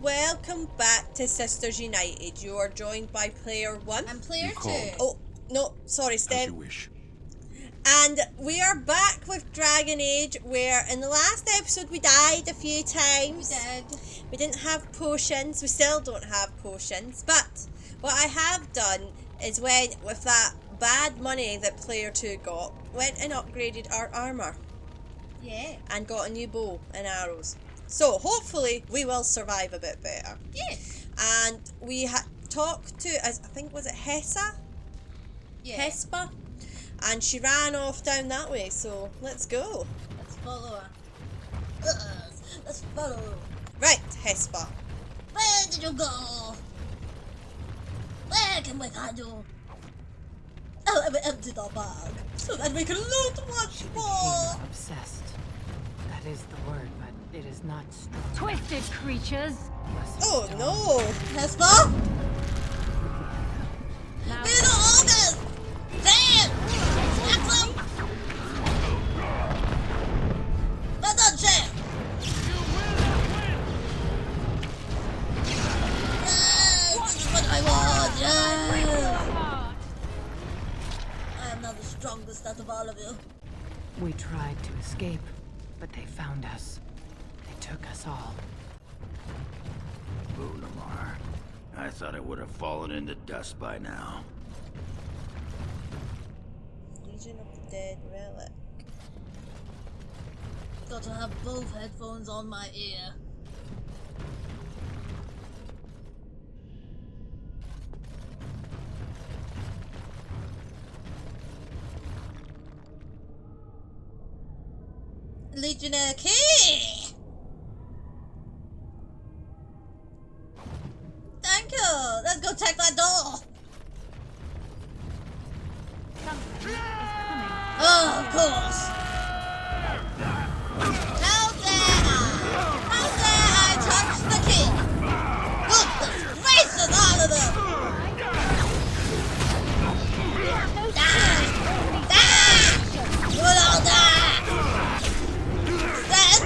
welcome back to Sisters United. You are joined by player 1 and player 2. Oh, no, sorry, Steph. As you wish. And we are back with Dragon Age, where in the last episode we died a few times. We did. We didn't have potions. We still don't have potions. But what I have done is went with that bad money that player 2 got, went and upgraded our armour. Yeah. And got a new bow and arrows. So hopefully we will survive a bit better. Yes. And we talked to, I think, was it Hessa? Yeah. Hespa? And she ran off down that way, so let's go. Let's follow her. Let's follow her. Right, Hespa. Where did you go? Where can we find you? Oh, let me empty the bag so that we can loot much more. Obsessed. That is the word, but it is not strong. Twisted creatures! Oh no! Hespa? Now Be the oldest! Damn! Excellent! Let that jam! Yes! This is what I want! Yes! I am now the strongest out of all of you. We tried to escape, but they found us. They took us all. Lunamar. I thought it would have fallen into dust by now. Legion of the Dead Relic. Got to have both headphones on my ear. Legionnaire key! Thank you! Let's go check that door! something is coming. Oh, of course! How dare I touch the key? Goodness gracious, all of them! Die! Die! You will all die! Then,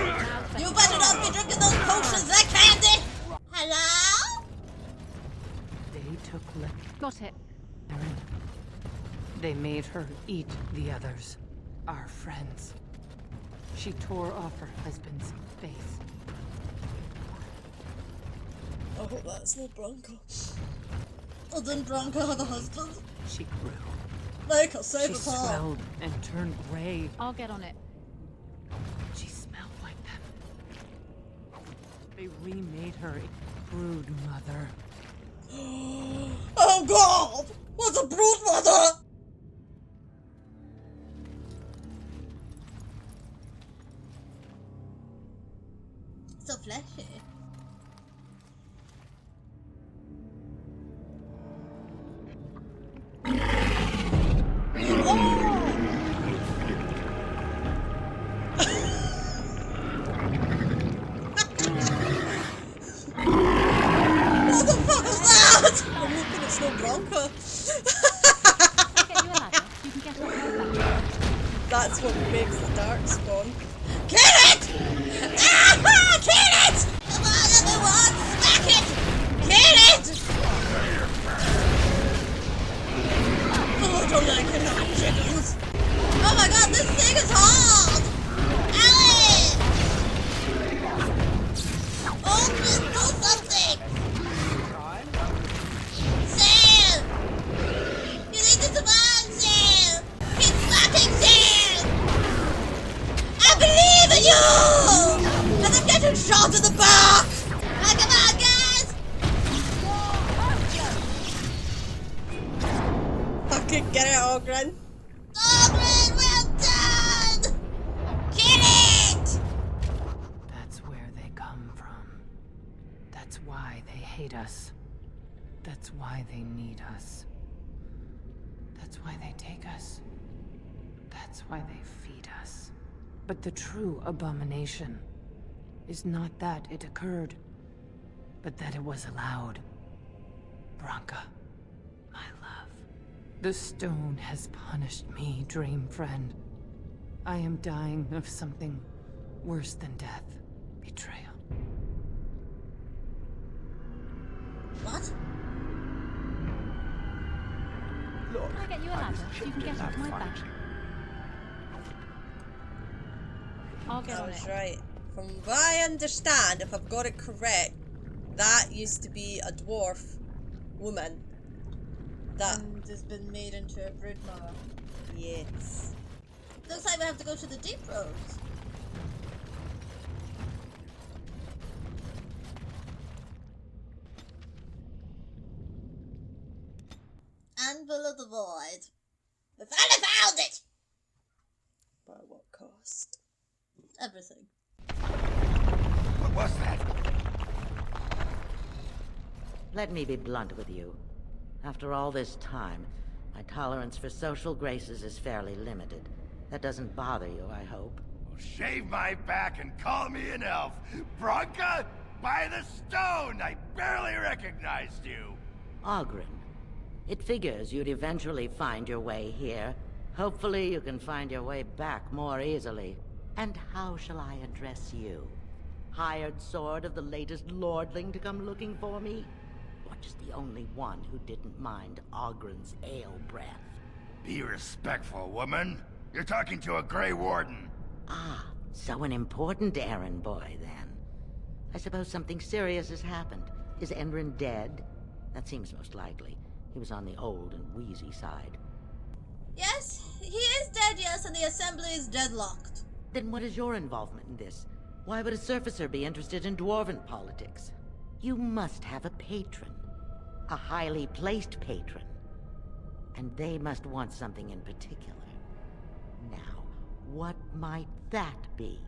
you better not be drinking those potions like candy! Hello? They took Got it. They made her eat the others. Our friends. She tore off her husband's face. I hope that's no Bronco. Oh, didn't Bronco have a husband? She grew. Make her save She us all. swelled and turned gray. I'll get on it. She smelled like them. They remade her a brood mother. Oh God! What's a brood mother? So fleshy. What the fuck is that? I'm hoping it's no Bronco. I'll get you a ladder. You can get up there. That's what makes the dark spawn. Kill it! Ah! Kill it! Come on, everyone! Smack it! Kill it! Oh, I don't like it. Chickens. Oh my God, this thing is hard! Alice! Oh, please do something! Sam! You need to survive, Sam! Keep smacking, Sam! I believe in you! And I'm getting shot in the back! Ah, come on, guys! Fucking get it, Ogren. Ogren, well done! Kill it! That's where they come from. That's why they hate us. That's why they need us. That's why they take us. That's why they feed us. But the true abomination is not that it occurred, but that it was allowed. Branka, my love. The stone has punished me, dream friend. I am dying of something worse than death. Betrayal. you a ladder so you can get off my back. I'll get I on was it. right. From what I understand, if I've got it correct, that used to be a dwarf woman. That, And has been made into a broodmother. yes. Looks like we have to go to the deep roads. Anvil of the Void. We finally found it! But at what cost? Everything. What was that? Let me be blunt with you. After all this time, my tolerance for social graces is fairly limited. That doesn't bother you, I hope. Well, shave my back and call me an elf. Bronca, by the stone! I barely recognized you. Ogren. It figures you'd eventually find your way here. Hopefully you can find your way back more easily. And how shall I address you? Hired sword of the latest lordling to come looking for me? Or just the only one who didn't mind Ogren's ale breath? Be respectful, woman. You're talking to a Grey Warden. Ah, so an important errand boy, then. I suppose something serious has happened. Is Enrin dead? That seems most likely. He was on the old and wheezy side. Yes, he is dead, yes, and the assembly is deadlocked. Then what is your involvement in this? Why would a surfacer be interested in dwarven politics? You must have a patron. A highly placed patron. And they must want something in particular. Now, what might that be?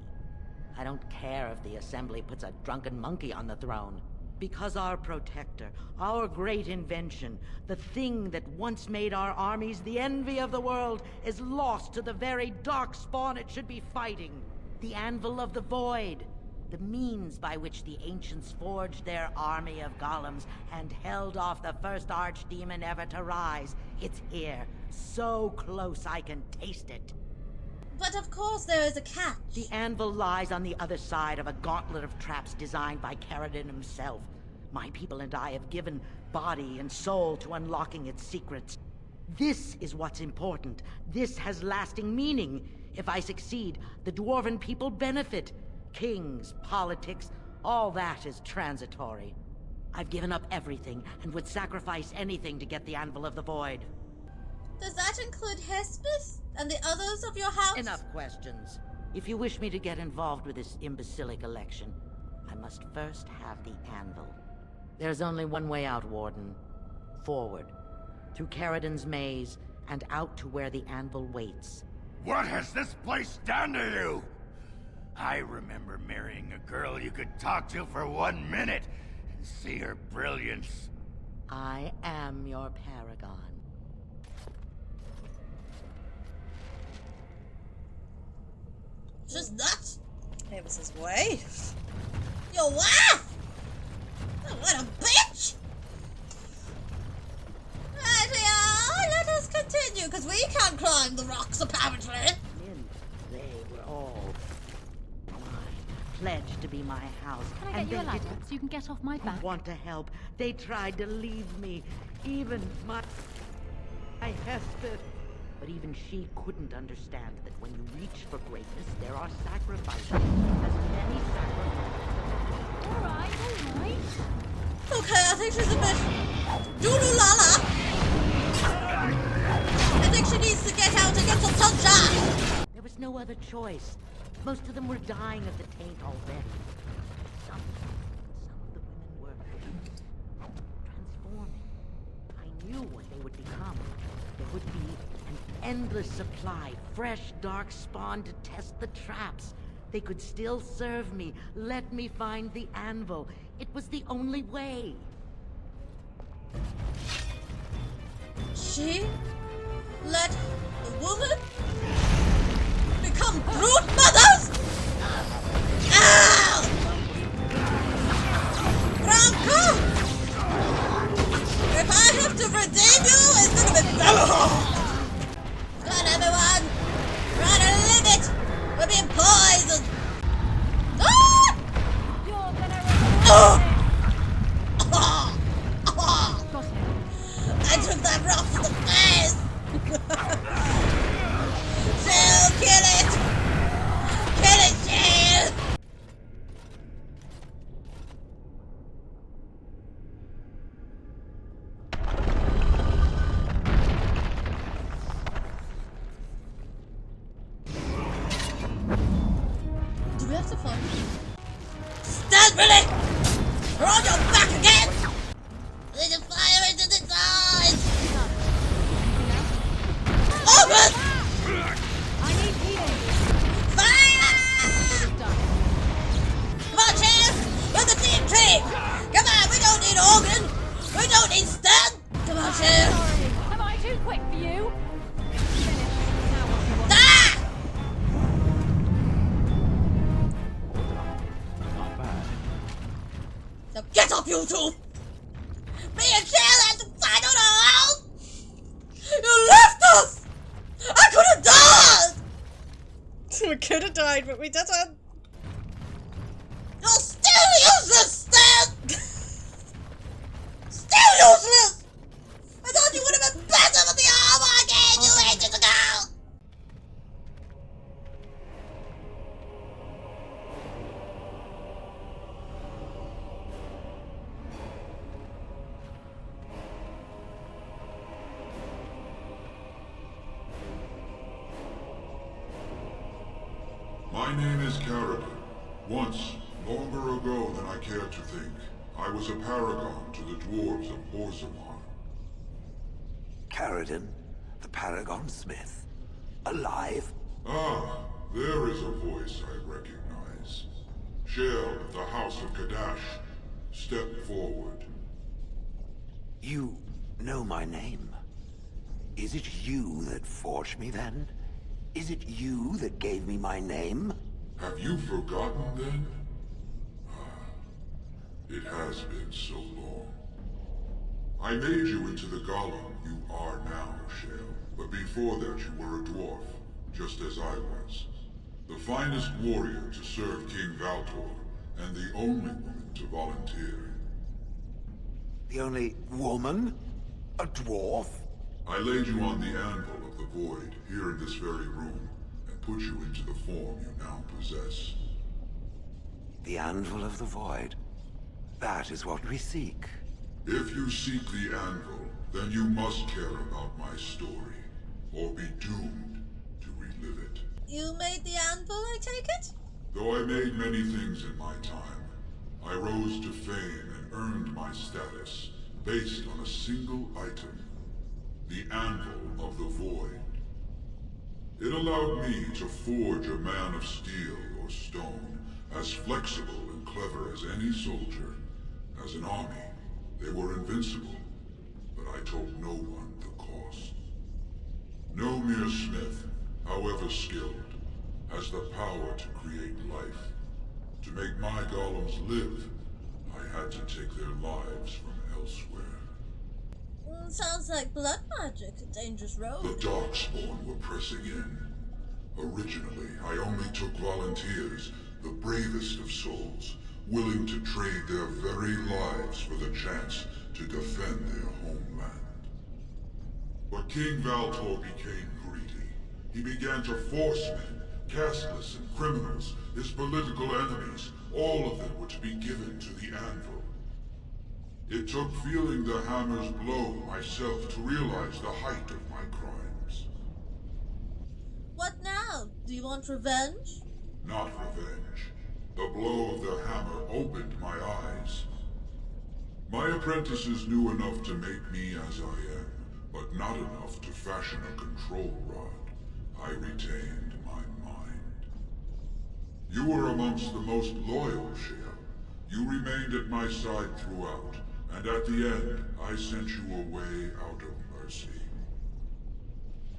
I don't care if the assembly puts a drunken monkey on the throne. Because our protector, our great invention, the thing that once made our armies the envy of the world, is lost to the very dark spawn it should be fighting. The Anvil of the Void. The means by which the ancients forged their army of golems and held off the first archdemon ever to rise. It's here, so close I can taste it. But of course there is a catch. The anvil lies on the other side of a gauntlet of traps designed by Ferelden himself. My people and I have given body and soul to unlocking its secrets. This is what's important. This has lasting meaning. If I succeed, the dwarven people benefit. Kings, politics, all that is transitory. I've given up everything and would sacrifice anything to get the Anvil of the Void. Does that include Hespith and the others of your house? Enough questions. If you wish me to get involved with this imbecilic election, I must first have the Anvil. There's only one way out, Warden. Forward. Through Ferelden's maze, and out to where the Anvil waits. What has this place done to you? I remember marrying a girl you could talk to for 1 minute and see her brilliance. I am your paragon. Just nuts. It was his wife. Your wife? Oh, what a bitch! Right, let us continue, because we can't climb the rocks, apparently. They were all mine, pledged to be my house. Can I get you a ladder so you can get off my back? Want to help. They tried to leave me. Even my Hespith. But even she couldn't understand that when you reach for greatness, there are sacrifices. As many sacrifices. Alright. Okay, I think she's a bit doodoo-la-la. I think she needs to get out and get some sunshine. There was no other choice. Most of them were dying of the taint already. Some of the women were transforming. I knew what they would become. There would be an endless supply, fresh, dark spawn to test the traps. They could still serve me. Let me find the anvil. It was the only way. She let the woman become brood mothers? Ow! Bronco! If I have to redeem you, it's gonna be very hard. Come on, everyone! Try to live it! We're being poisoned! Ah! You're gonna Oh! Got him. I took that rock to the face! Shell, kill it! Kill it, Shell! Do we have to find him? Stand ready! We're on your back again! There's a fire into the sides! Open! I need healing. Fire! Come on, Shell! We're the team tree! Come on, we don't need organ! We don't need stun! Come on, Shell! Sorry. Am I too quick for you? Finish. Now what do you want? Ah! Not bad. Now get up, you two! Me and Shell had to find out our home! You left us! I could have died! We could have died, but we didn't. You're still useless, Stan! Still useless! I thought you would have been better with the armor I gave you ages ago! My name is Ferelden. Once, longer ago than I care to think, I was a paragon to the dwarves of Orzammar. Ferelden, the Paragon Smith. Alive? Ah, there is a voice I recognize. Shell of the House of Kadash. Step forward. You know my name. Is it you that forged me then? Is it you that gave me my name? Have you forgotten then? Ah, it has been so long. I made you into the golem you are now, Shell. But before that you were a dwarf, just as I was. The finest warrior to serve King Valtor, and the only woman to volunteer. The only woman? A dwarf? I laid you on the anvil of the void, here in this very room, and put you into the form you now possess. The Anvil of the Void. That is what we seek. If you seek the anvil, then you must care about my story, or be doomed to relive it. You made the anvil, I take it? Though I made many things in my time, I rose to fame and earned my status based on a single item. The Anvil of the Void. It allowed me to forge a man of steel or stone, as flexible and clever as any soldier. As an army, they were invincible, but I told no one the cost. No mere smith, however skilled, has the power to create life. To make my golems live, I had to take their lives from elsewhere. Sounds like blood magic, a dangerous road. The Darkspawn were pressing in. Originally, I only took volunteers, the bravest of souls, willing to trade their very lives for the chance to defend their homeland. But King Valtor became greedy. He began to force men, casteless and criminals, his political enemies, all of them were to be given to the Anvil. It took feeling the hammer's blow myself to realize the height of my crimes. What now? Do you want revenge? Not revenge. The blow of the hammer opened my eyes. My apprentices knew enough to make me as I am, but not enough to fashion a control rod. I retained my mind. You were amongst the most loyal, Shell. You remained at my side throughout. And at the end, I sent you away out of mercy.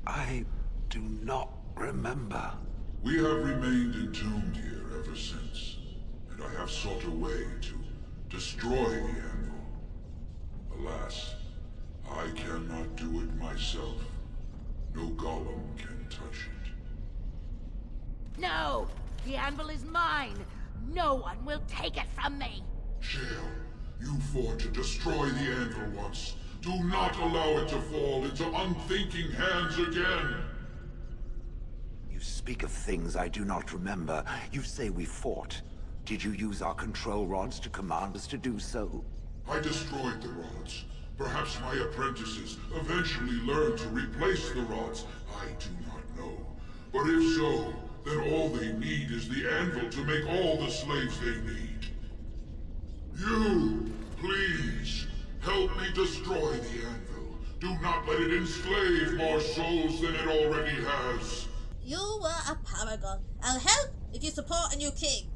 I do not remember. We have remained entombed here ever since, and I have sought a way to destroy the anvil. Alas, I cannot do it myself. No golem can touch it. No! The anvil is mine! No one will take it from me! Shell, you fought to destroy the anvil once, Do not allow it to fall into unthinking hands again. You speak of things I do not remember. You say we fought. Did you use our control rods to command us to do so? I destroyed the rods. Perhaps my apprentices eventually learned to replace the rods. I do not know. But if so, then all they need is the anvil to make all the slaves they need. You, please, help me destroy the anvil. Do not let it enslave more souls than it already has. You were a paragon. I'll help if you support a new king.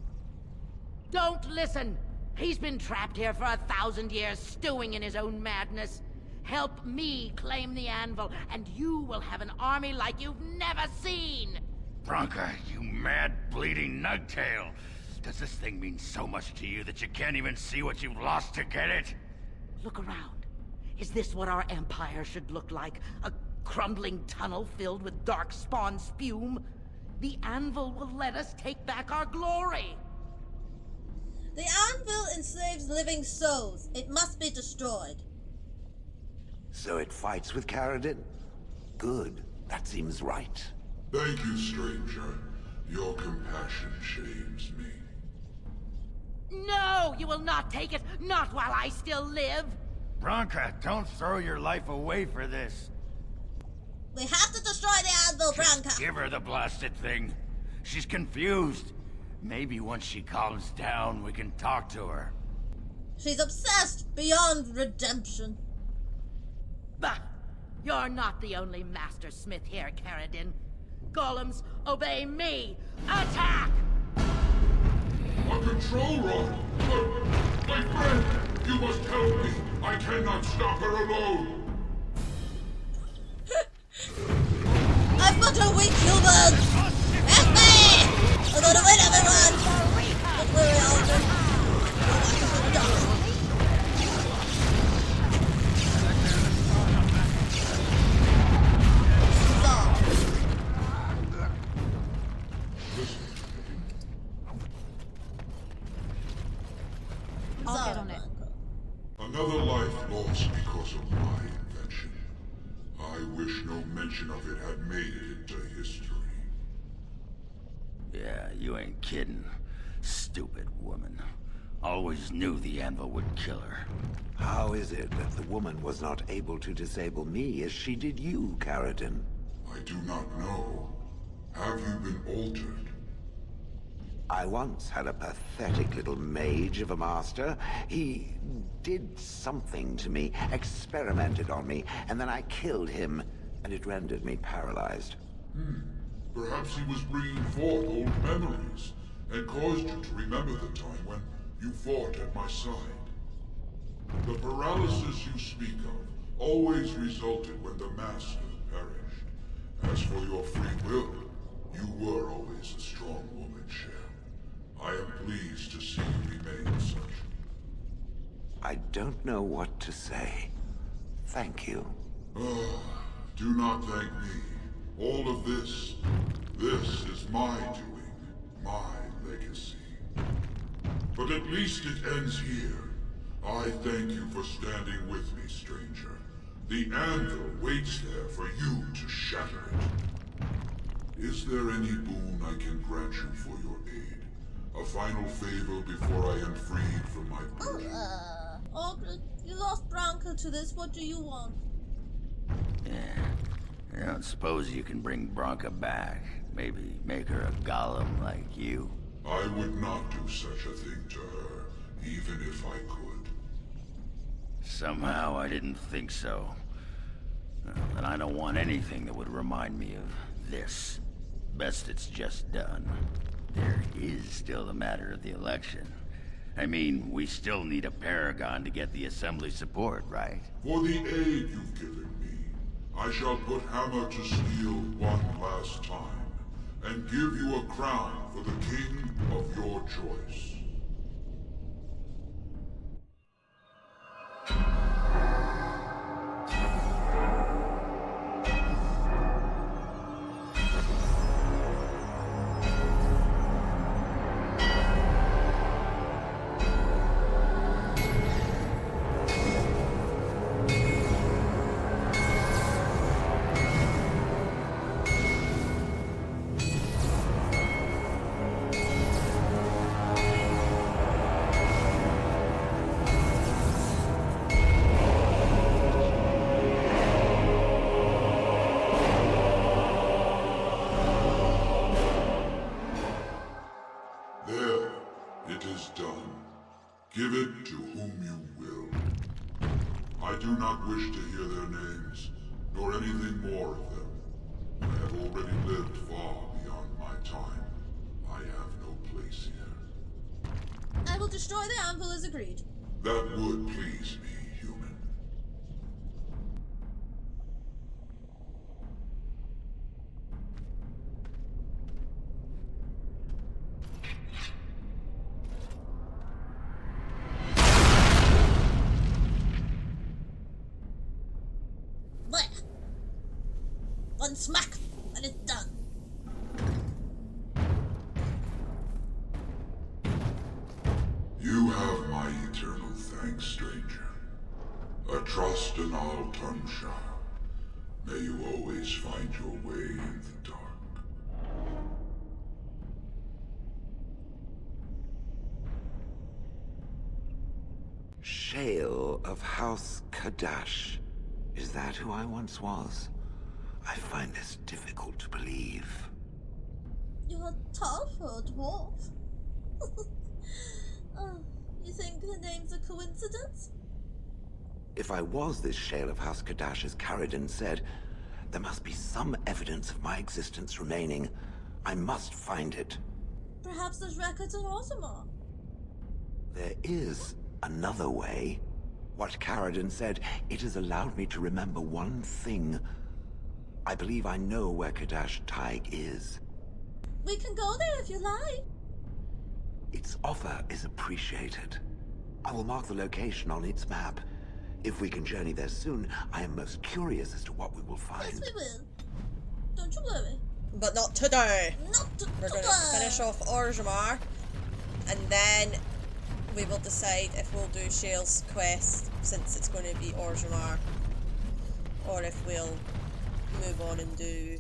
Don't listen! He's been trapped here for 1,000 years, stewing in his own madness. Help me claim the anvil, and you will have an army like you've never seen! Branka, you mad, bleeding nugtail. Does this thing mean so much to you that you can't even see what you've lost to get it? Look around. Is this what our empire should look like? A crumbling tunnel filled with dark spawn spume? The anvil will let us take back our glory! The anvil enslaves living souls. It must be destroyed. So it fights with Ferelden? Good. That seems right. Thank you, stranger. Your compassion shames me. No! You will not take it! Not while I still live! Branka, don't throw your life away for this. We have to destroy the anvil, Branka. Give her the blasted thing. She's confused. Maybe once she calms down, we can talk to her. She's obsessed beyond redemption. Bah! You're not the only master smith here, Ferelden. Golems, obey me! Attack! A control rod! But, my friend, you must help me. I cannot stop her alone. I've got a weak human! Help me! I'm gonna win, everyone! Don't worry, Alden. I'll get on it. Another life lost because of my invention. I wish no mention of it had made it into history. Yeah, you ain't kidding. Stupid woman. Always knew the anvil would kill her. How is it that the woman was not able to disable me as she did you, Ferelden? I do not know. Have you been altered? I once had a pathetic little mage of a master. He did something to me, experimented on me, and then I killed him, and it rendered me paralyzed. Perhaps he was bringing forth old memories, and caused you to remember the time when you fought at my side. The paralysis you speak of always resulted when the Master perished. As for your free will, you were always a strong woman, Shell. I am pleased to see you remain such. I don't know what to say. Thank you. Do not thank me. All of this is my doing, my legacy. But at least it ends here. I thank you for standing with me, stranger. The anvil waits there for you to shatter it. Is there any boon I can grant you for your aid? A final favor before I am freed from my prison? You lost Branka to this. What do you want? Yeah. I don't suppose you can bring Branka back. Maybe make her a golem like you. I would not do such a thing to her, even if I could. Somehow I didn't think so. And I don't want anything that would remind me of this. Best it's just done. There is still the matter of the election. I mean, we still need a paragon to get the assembly support, right? For the aid you've given me, I shall put hammer to steel one last time, and give you a crown for the king of your choice. it to whom you will. I do not wish to hear their names, nor anything more of them. I have already lived far beyond my time. I have no place here. I will destroy the anvil as agreed. That would please me, human. There. One smack, and it's done. You have my eternal thanks, stranger. A trust and I'll turn shall. May you always find your way in the dark. Shale of House Kadash. Is that who I once was? I find this difficult to believe. You're tough for a dwarf. Oh, you think the name's a coincidence? If I was this Shale of House Kadash, as Ferelden said, there must be some evidence of my existence remaining. I must find it. Perhaps there's records of Orzammar. There is another way. What Ferelden said, it has allowed me to remember one thing. I believe I know where Kadash Taig is. We can go there if you like. Its offer is appreciated. I will mark the location on its map. If we can journey there soon, I am most curious as to what we will find. Yes, we will. Don't you worry. But not today. Not We're going to finish off Orzammar, and then we will decide if we'll do Shale's quest, since it's going to be Orzammar, or if we'll move on and do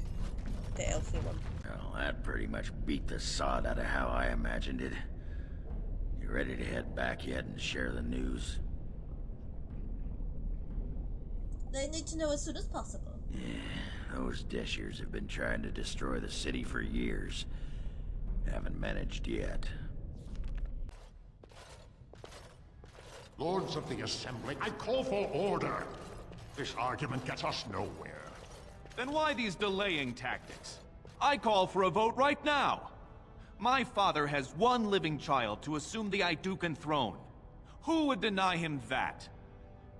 the Elfie one. Well, that pretty much beat the sod out of how I imagined it. You ready to head back yet and share the news? They need to know as soon as possible. Yeah, those Deshers have been trying to destroy the city for years. Haven't managed yet. Lords of the Assembly, I call for order. This argument gets us nowhere. Then why these delaying tactics? I call for a vote right now. My father has one living child to assume the Idukan throne. Who would deny him that?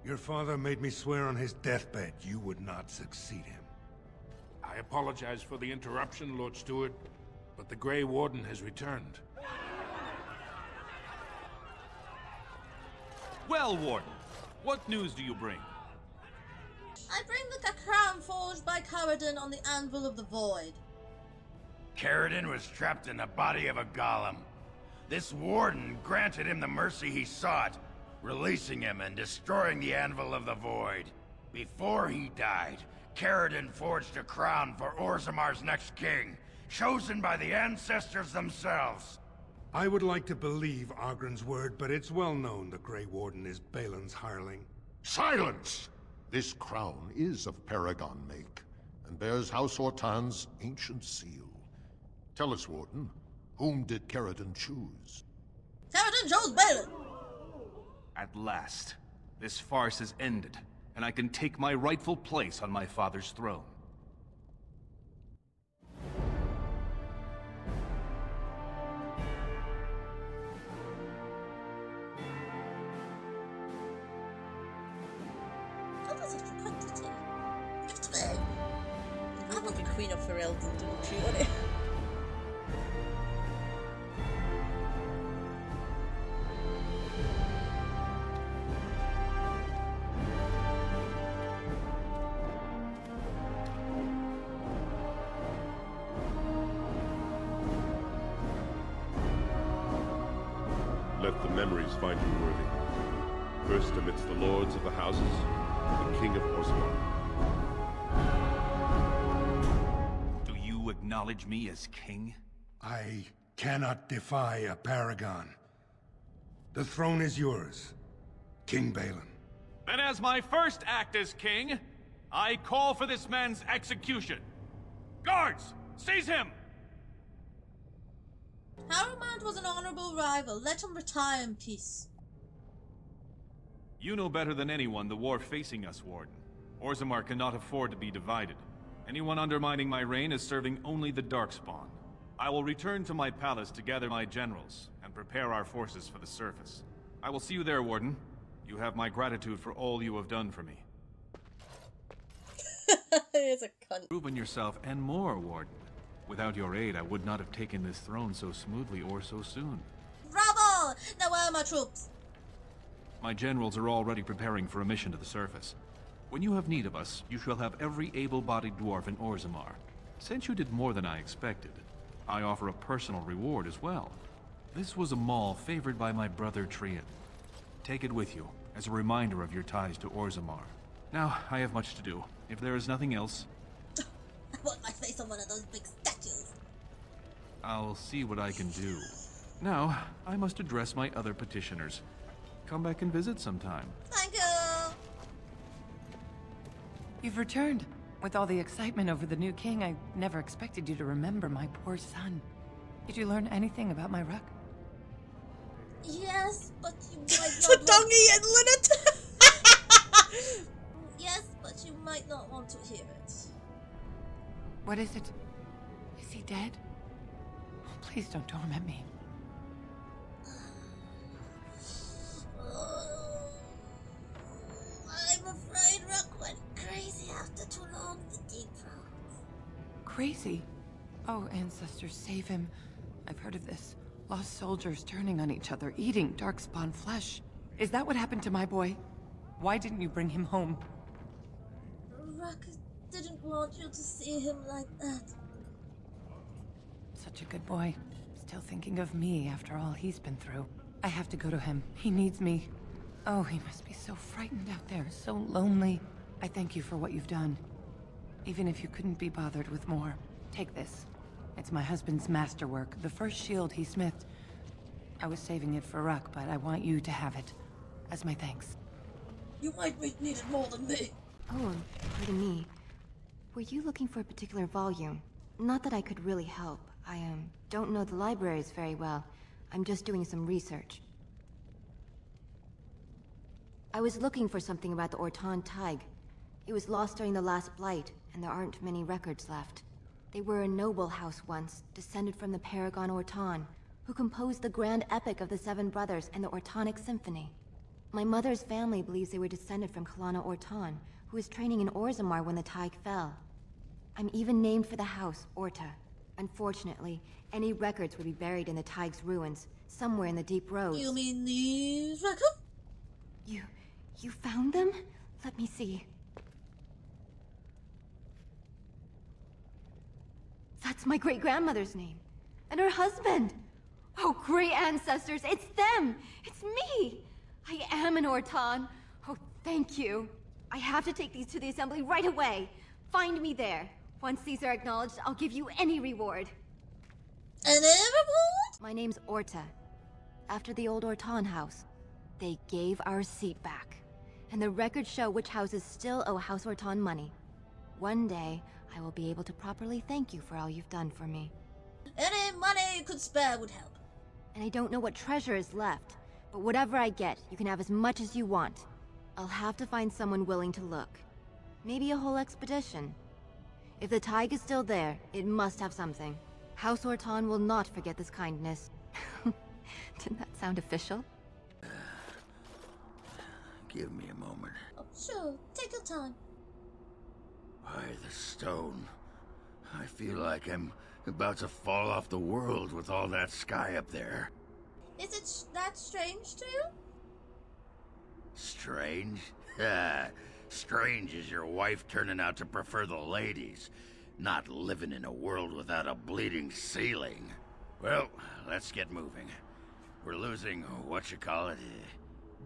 Your father made me swear on his deathbed you would not succeed him. I apologize for the interruption, Lord Steward, but the Grey Warden has returned. Well, Warden, what news do you bring? I bring the crown forged by Ferelden on the Anvil of the Void. Ferelden was trapped in the body of a golem. This warden granted him the mercy he sought, releasing him and destroying the Anvil of the Void. Before he died, Ferelden forged a crown for Orzammar's next king, chosen by the ancestors themselves. I would like to believe Ogren's word, but it's well known the Grey Warden is Balin's hireling. Silence! This crown is of Paragon make, and bears House Hortan's ancient seal. Tell us, Warden, whom did Ferelden choose? Ferelden chose Balin! At last, this farce is ended, and I can take my rightful place on my father's throne. Oh, that's actually quite pretty. It's me. You will be Queen of Ferelden, don't you want it? Let the memories find you worthy. First amidst the lords of the houses, the King of Orzammar. Do you acknowledge me as king? I cannot defy a paragon. The throne is yours, King Balin. Then as my first act as king, I call for this man's execution. Guards, seize him! Haramond was an honorable rival. Let him retire in peace. You know better than anyone the war facing us, Warden. Orzammar cannot afford to be divided. Anyone undermining my reign is serving only the Darkspawn. I will return to my palace to gather my generals and prepare our forces for the surface. I will see you there, Warden. You have my gratitude for all you have done for me. He's a cunt. Proven yourself and more, Warden. Without your aid, I would not have taken this throne so smoothly or so soon. Bravo! Now where are my troops? My generals are already preparing for a mission to the surface. When you have need of us, you shall have every able-bodied dwarf in Orzammar. Since you did more than I expected, I offer a personal reward as well. This was a maul favored by my brother Trian. Take it with you, as a reminder of your ties to Orzammar. Now, I have much to do. If there is nothing else, I want my face on one of those big statues. I'll see what I can do. Now, I must address my other petitioners. Come back and visit sometime. Thank you. You've returned. With all the excitement over the new king, I never expected you to remember my poor son. Did you learn anything about my ruck? Yes, but you might not Chudongi and Linnet! Yes, but you might not want to hear it. What is it? Is he dead? Oh, please don't torment me. I'm afraid Rook went crazy after too long the deep roads. Crazy? Oh, ancestors, save him. I've heard of this. Lost soldiers turning on each other, eating darkspawn flesh. Is that what happened to my boy? Why didn't you bring him home? Rook didn't want you to see him like that. Such a good boy. Still thinking of me after all he's been through. I have to go to him. He needs me. Oh, he must be so frightened out there, so lonely. I thank you for what you've done. Even if you couldn't be bothered with more. Take this. It's my husband's masterwork, the first shield he smithed. I was saving it for Ruck, but I want you to have it. As my thanks. You might need it more than me. Oh, pardon me. Were you looking for a particular volume? Not that I could really help. I don't know the libraries very well. I'm just doing some research. I was looking for something about the Orton Tig. It was lost during the last Blight, and there aren't many records left. They were a noble house once, descended from the Paragon Orton, who composed the grand epic of the Seven Brothers and the Ortonic Symphony. My mother's family believes they were descended from Kalana Orton, who was training in Orzammar when the Tig fell. I'm even named for the house, Orta. Unfortunately, any records would be buried in the Tig's ruins, somewhere in the deep roads. You mean these records? You found them? Let me see. That's my great-grandmother's name. And her husband! Oh, great ancestors, it's them! It's me! I am an Orton. Oh, thank you. I have to take these to the assembly right away. Find me there. Once these are acknowledged, I'll give you any reward. Any reward? My name's Orta. After the old Orton house, they gave our seat back. And the records show which houses still owe House Orton money. One day, I will be able to properly thank you for all you've done for me. Any money you could spare would help. And I don't know what treasure is left, but whatever I get, you can have as much as you want. I'll have to find someone willing to look. Maybe a whole expedition. If the Tig is still there, it must have something. House Orton will not forget this kindness. Didn't that sound official? Give me a moment. Oh, sure, take your time. By the stone. I feel like I'm about to fall off the world with all that sky up there. Is it that strange to you? Strange? Strange is your wife turning out to prefer the ladies, not living in a world without a bleeding ceiling. Well, let's get moving. We're losing,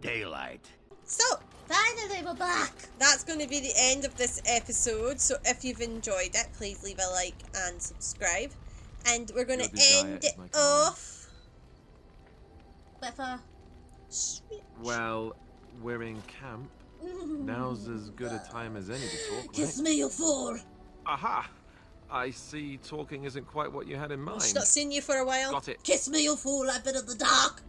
daylight. So, finally we're back! That's going to be the end of this episode, so if you've enjoyed it, please leave a like and subscribe. And we're going to end it off with a... Well, we're in camp. Now's as good a time as any to talk, Kiss right? me, you fool! Aha! I see talking isn't quite what you had in mind. She's not seen you for a while. Got it. Kiss me, you fool! I've been in the dark!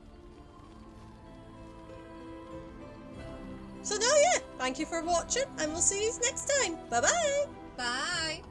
So now, yeah, thank you for watching, and we'll see you next time. Bye-bye. Bye.